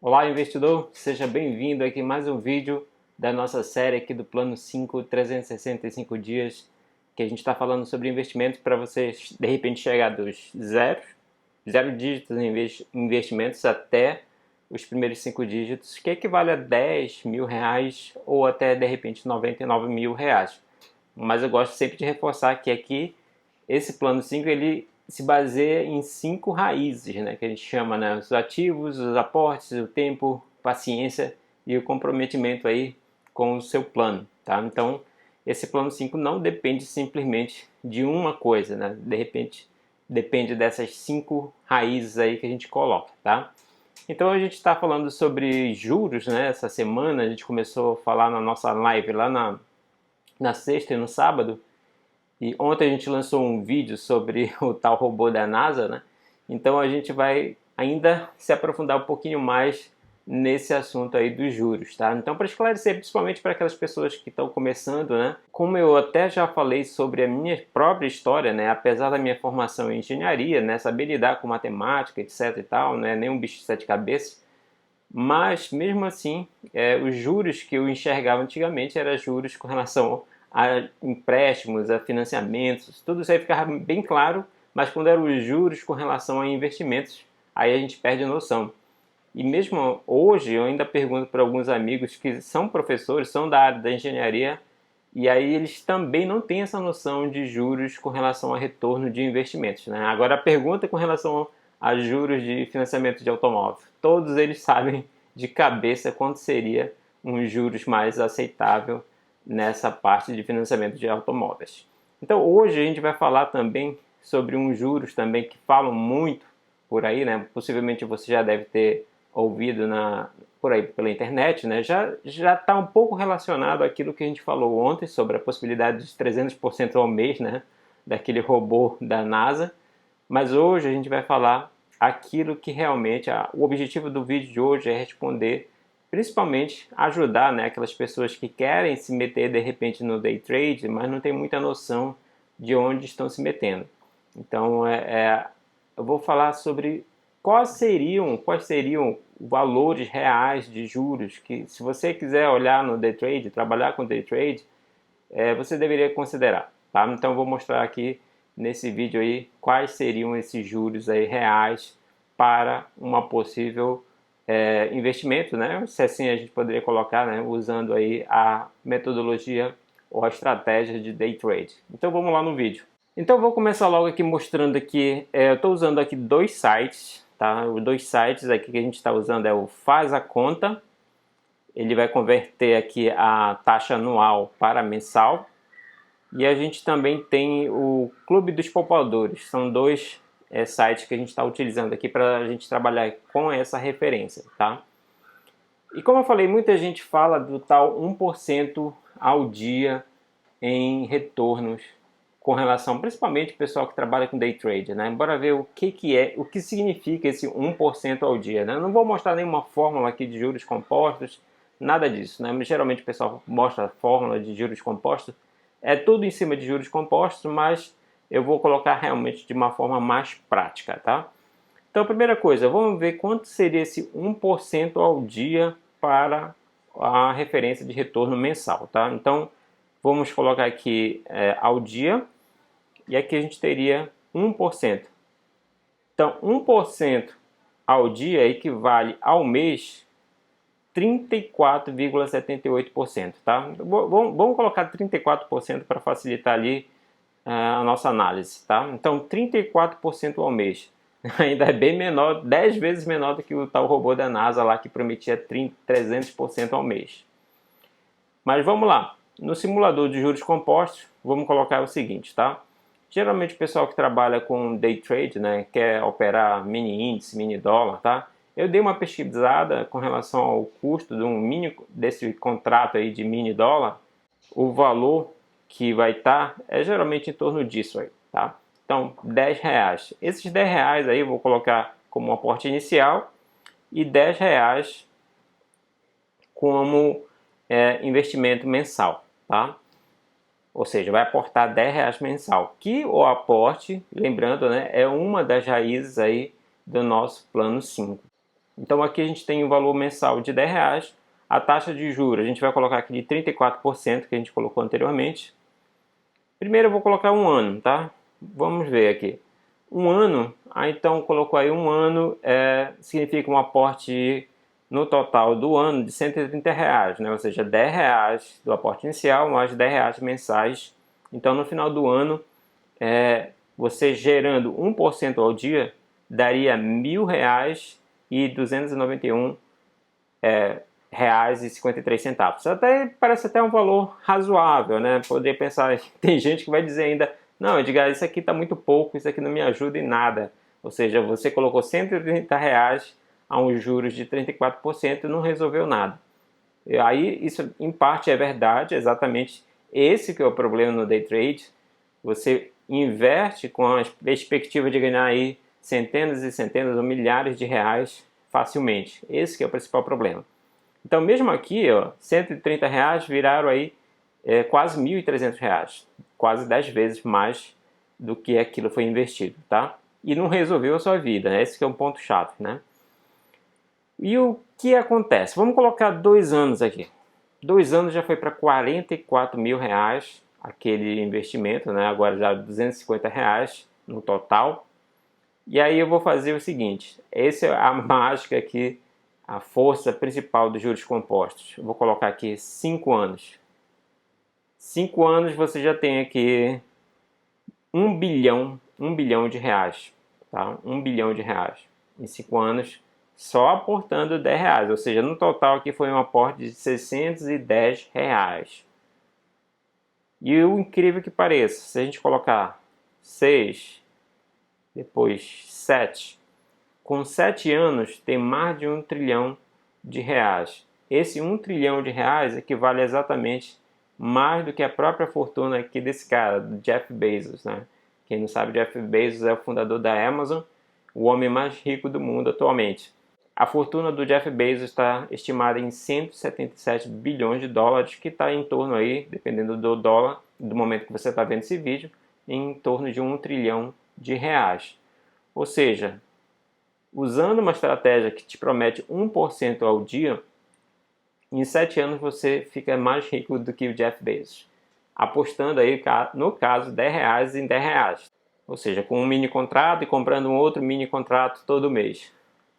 Olá, investidor, seja bem-vindo aqui a mais um vídeo da nossa série aqui do Plano 5, 365 dias, que a gente está falando sobre investimentos para você, de repente, chegar dos zero dígitos em investimentos até os primeiros 5 dígitos, que equivale a 10 mil reais ou até, de repente, 99 mil reais. Mas eu gosto sempre de reforçar que aqui, esse Plano 5, ele se baseia em 5 raízes, né, que a gente chama, né, os ativos, os aportes, o tempo, paciência e o comprometimento aí com o seu plano, tá? Então, esse plano 5 não depende simplesmente de uma coisa, né? De repente, depende dessas 5 raízes aí que a gente coloca, tá? Então, a gente está falando sobre juros, né? Essa semana a gente começou a falar na nossa live lá na sexta e no sábado, e ontem a gente lançou um vídeo sobre o tal robô da NASA, né? Então a gente vai ainda se aprofundar um pouquinho mais nesse assunto aí dos juros, tá? Então, para esclarecer, principalmente para aquelas pessoas que estão começando, né? Como eu até já falei sobre a minha própria história, né? Apesar da minha formação em engenharia, né? Saber lidar com matemática, etc e tal, né? Nem um bicho de sete cabeças. Mas, mesmo assim, os juros que eu enxergava antigamente eram juros com relação a empréstimos, a financiamentos, tudo isso aí ficava bem claro, mas quando eram os juros com relação a investimentos, aí a gente perde a noção. E mesmo hoje eu ainda pergunto para alguns amigos que são professores, são da área da engenharia, e aí eles também não têm essa noção de juros com relação a retorno de investimentos, né? Agora a pergunta com relação a juros de financiamento de automóvel, todos eles sabem de cabeça quanto seria um juros mais aceitável nessa parte de financiamento de automóveis. Então hoje a gente vai falar também sobre uns juros também que falam muito por aí, né? Possivelmente você já deve ter ouvido por aí pela internet, né? Já está um pouco relacionado àquilo que a gente falou ontem sobre a possibilidade de 300% ao mês, né? Daquele robô da NASA. Mas hoje a gente vai falar aquilo que realmente o objetivo do vídeo de hoje é responder, principalmente ajudar, né, aquelas pessoas que querem se meter de repente no day trade, mas não tem muita noção de onde estão se metendo. Então eu vou falar sobre quais seriam valores reais de juros que, se você quiser olhar no day trade, trabalhar com day trade, você deveria considerar, tá? Então eu vou mostrar aqui nesse vídeo aí quais seriam esses juros aí reais para uma possível investimento, né? Se assim a gente poderia colocar, né? Usando aí a metodologia ou a estratégia de day trade. Então vamos lá no vídeo. Então eu vou começar logo aqui mostrando aqui, eu estou usando aqui dois sites, tá? Os dois sites aqui que a gente está usando é o Faz a Conta, ele vai converter aqui a taxa anual para mensal, e a gente também tem o Clube dos Poupadores. São dois sites que a gente está utilizando aqui para a gente trabalhar com essa referência, tá? E como eu falei, muita gente fala do tal 1% ao dia em retornos com relação, principalmente o pessoal que trabalha com day trade, né? Bora ver o que significa esse 1% ao dia, né? Eu não vou mostrar nenhuma fórmula aqui de juros compostos, nada disso, né? Geralmente o pessoal mostra a fórmula de juros compostos, é tudo em cima de juros compostos, mas eu vou colocar realmente de uma forma mais prática, tá? Então, a primeira coisa, vamos ver quanto seria esse 1% ao dia para a referência de retorno mensal, tá? Então, vamos colocar aqui ao dia, e aqui a gente teria 1%. Então, 1% ao dia equivale ao mês 34,78%, tá? Vamos colocar 34% para facilitar ali a nossa análise, tá? Então, 34% ao mês. Ainda é bem menor, 10 vezes menor do que o tal robô da NASA lá que prometia 300% ao mês. Mas vamos lá. No simulador de juros compostos, vamos colocar o seguinte, tá? Geralmente o pessoal que trabalha com day trade, né, quer operar mini índice, mini dólar, tá? Eu dei uma pesquisada com relação ao custo desse contrato aí de mini dólar. O valor que vai estar é geralmente em torno disso aí, tá? Então, R$10. Esses R$10 aí eu vou colocar como um aporte inicial e R$10 como investimento mensal, tá? Ou seja, vai aportar R$10 mensal, que o aporte, lembrando, né, é uma das raízes aí do nosso plano 5. Então aqui a gente tem um valor mensal de R$10, a taxa de juros a gente vai colocar aqui de 34% que a gente colocou anteriormente. Primeiro eu vou colocar um ano, tá? Vamos ver aqui. Um ano, então colocou aí um ano, significa um aporte no total do ano de R$130, né? Ou seja, R$10 do aporte inicial mais R$10 mensais. Então no final do ano, você gerando 1% ao dia, daria R$1.000,291 reais e 53 centavos. Até parece até um valor razoável, né? Poder pensar, tem gente que vai dizer ainda, não, Edgar, isso aqui está muito pouco, isso aqui não me ajuda em nada. Ou seja, você colocou R$130 a uns juros de 34% e não resolveu nada. E aí isso em parte é verdade, exatamente esse que é o problema no day trade. Você inverte com a perspectiva de ganhar aí centenas e centenas ou milhares de reais facilmente. Esse que é o principal problema. Então, mesmo aqui, ó, R$130 viraram aí quase R$1.300, quase 10 vezes mais do que aquilo foi investido, tá? E não resolveu a sua vida, né? Esse que é um ponto chato, né? E o que acontece? Vamos colocar 2 anos aqui. 2 anos já foi para R$44.000 aquele investimento, né? Agora já R$250 no total. E aí eu vou fazer o seguinte, essa é a mágica aqui, a força principal dos juros compostos. Eu vou colocar aqui 5 anos. 5 anos você já tem aqui 1 bilhão de reais, tá? 1 bilhão de reais em 5 anos, só aportando R$10, ou seja, no total aqui foi um aporte de R$610. E o incrível que pareça, se a gente colocar 6, depois 7, com 7 anos tem mais de 1 trilhão de reais. Esse 1 trilhão de reais equivale exatamente mais do que a própria fortuna aqui desse cara, do Jeff Bezos, né? Quem não sabe, Jeff Bezos é o fundador da Amazon, o homem mais rico do mundo atualmente. A fortuna do Jeff Bezos está estimada em 177 bilhões de dólares, que está em torno aí, dependendo do dólar, do momento que você está vendo esse vídeo, em torno de 1 trilhão de reais. Ou seja, usando uma estratégia que te promete 1% ao dia, em 7 anos você fica mais rico do que o Jeff Bezos, apostando aí, no caso, R$10 em R$10. Ou seja, com um mini contrato e comprando um outro mini contrato todo mês.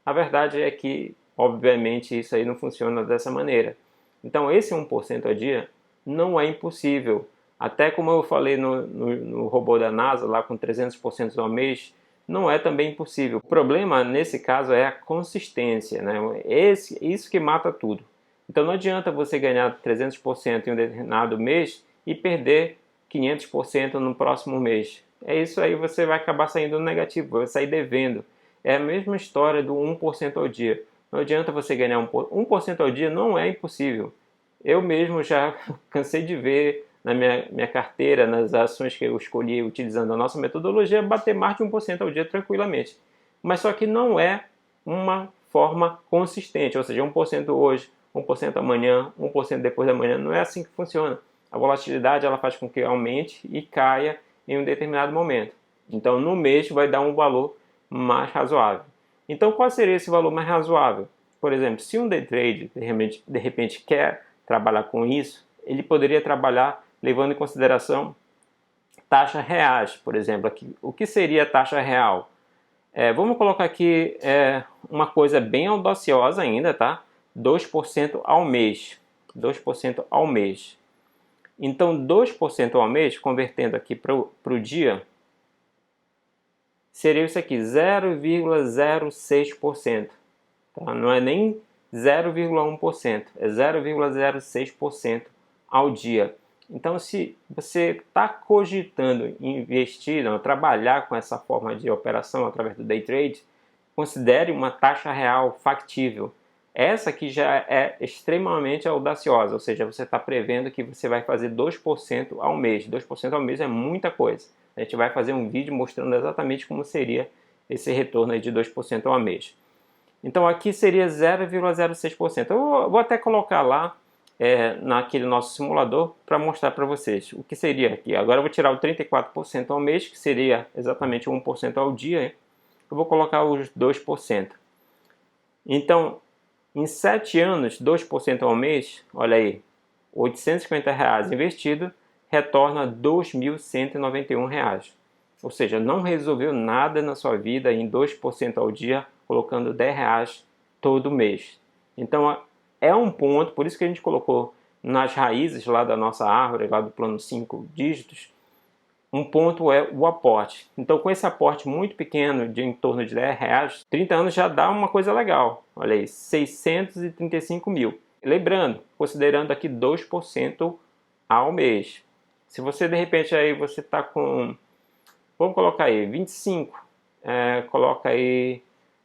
A verdade é que, obviamente, isso aí não funciona dessa maneira. Então, esse 1% ao dia não é impossível. Até como eu falei no robô da NASA, lá com 300% ao mês, não é também impossível. O problema, nesse caso, é a consistência, né? Isso que mata tudo. Então, não adianta você ganhar 300% em um determinado mês e perder 500% no próximo mês. É isso aí, você vai acabar saindo negativo, vai sair devendo. É a mesma história do 1% ao dia. Não adianta você ganhar 1% ao dia, não é impossível. Eu mesmo já cansei de ver na minha carteira, nas ações que eu escolhi utilizando a nossa metodologia, bater mais de 1% ao dia tranquilamente. Mas só que não é uma forma consistente, ou seja, 1% hoje, 1% amanhã, 1% depois da manhã, não é assim que funciona. A volatilidade ela faz com que aumente e caia em um determinado momento. Então, no mês vai dar um valor mais razoável. Então, qual seria esse valor mais razoável? Por exemplo, se um day trade de repente quer trabalhar com isso, ele poderia trabalhar levando em consideração taxa reais, por exemplo. Aqui, o que seria a taxa real? Vamos colocar aqui uma coisa bem audaciosa ainda, tá? 2% ao mês. 2% ao mês. Então, 2% ao mês, convertendo aqui para o dia, seria isso aqui, 0,06%. Tá? Não é nem 0,1%, é 0,06% ao dia. Então, se você está cogitando investir, não, trabalhar com essa forma de operação através do day trade, considere uma taxa real factível. Essa aqui já é extremamente audaciosa, ou seja, você está prevendo que você vai fazer 2% ao mês. 2% ao mês é muita coisa. A gente vai fazer um vídeo mostrando exatamente como seria esse retorno aí de 2% ao mês. Então aqui seria 0,06%. Eu vou até colocar lá naquele nosso simulador para mostrar para vocês o que seria aqui. Agora eu vou tirar o 34% ao mês, que seria exatamente 1% ao dia. Eu vou colocar os 2%. Então, em 7 anos, 2% ao mês, olha aí, R$ 850 investido, retorna R$ 2.191. Ou seja, não resolveu nada na sua vida em 2% ao dia, colocando R$ 10 todo mês. Então, é um ponto, por isso que a gente colocou nas raízes lá da nossa árvore, lá do plano 5 dígitos, um ponto é o aporte. Então, com esse aporte muito pequeno, de em torno de R$ 10, 30 anos já dá uma coisa legal. Olha aí, 635 mil. Lembrando, considerando aqui 2% ao mês. Se você, de repente, aí você está com, vamos colocar aí, 25, coloca aí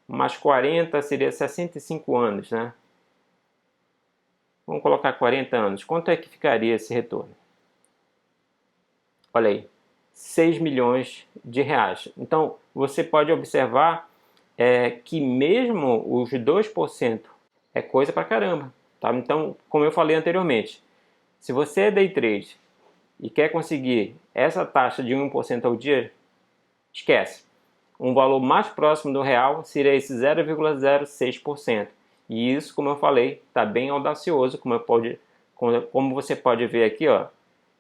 mais 40, seria 65 anos, né? Vamos colocar 40 anos. Quanto é que ficaria esse retorno? Olha aí, 6 milhões de reais. Então, você pode observar que mesmo os 2% é coisa pra caramba. Tá? Então, como eu falei anteriormente, se você é day trade e quer conseguir essa taxa de 1% ao dia, esquece. Um valor mais próximo do real seria esse 0,06%. E isso, como eu falei, está bem audacioso, como você pode ver aqui, ó,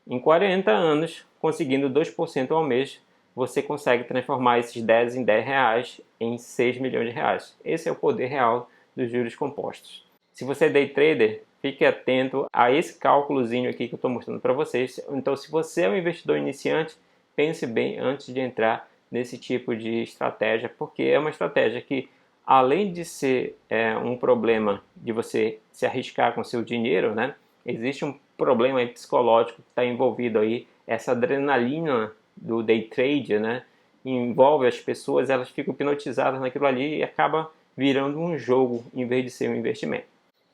em 40 anos, conseguindo 2% ao mês, você consegue transformar esses 10 em R$ 10 em 6 milhões de reais. Esse é o poder real dos juros compostos. Se você é day trader, fique atento a esse cálculozinho aqui que eu estou mostrando para vocês. Então, se você é um investidor iniciante, pense bem antes de entrar nesse tipo de estratégia, porque é uma estratégia que, além de ser um problema de você se arriscar com seu dinheiro, né, existe um problema psicológico que está envolvido aí, essa adrenalina do day trade, né, envolve as pessoas, elas ficam hipnotizadas naquilo ali e acaba virando um jogo em vez de ser um investimento.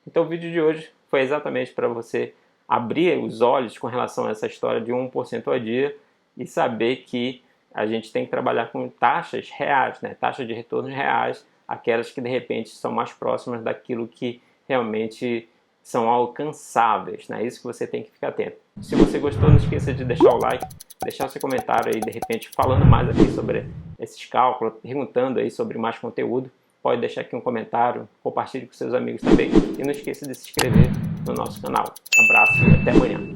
Então o vídeo de hoje foi exatamente para você abrir os olhos com relação a essa história de 1% ao dia e saber que a gente tem que trabalhar com taxas reais, né? Taxas de retorno reais, aquelas que de repente são mais próximas daquilo que realmente são alcançáveis, né? Isso que você tem que ficar atento. Se você gostou, não esqueça de deixar o like, deixar seu comentário aí, de repente, falando mais aqui sobre esses cálculos, perguntando aí sobre mais conteúdo. Pode deixar aqui um comentário, compartilhe com seus amigos também. E não esqueça de se inscrever no nosso canal. Um abraço e até amanhã.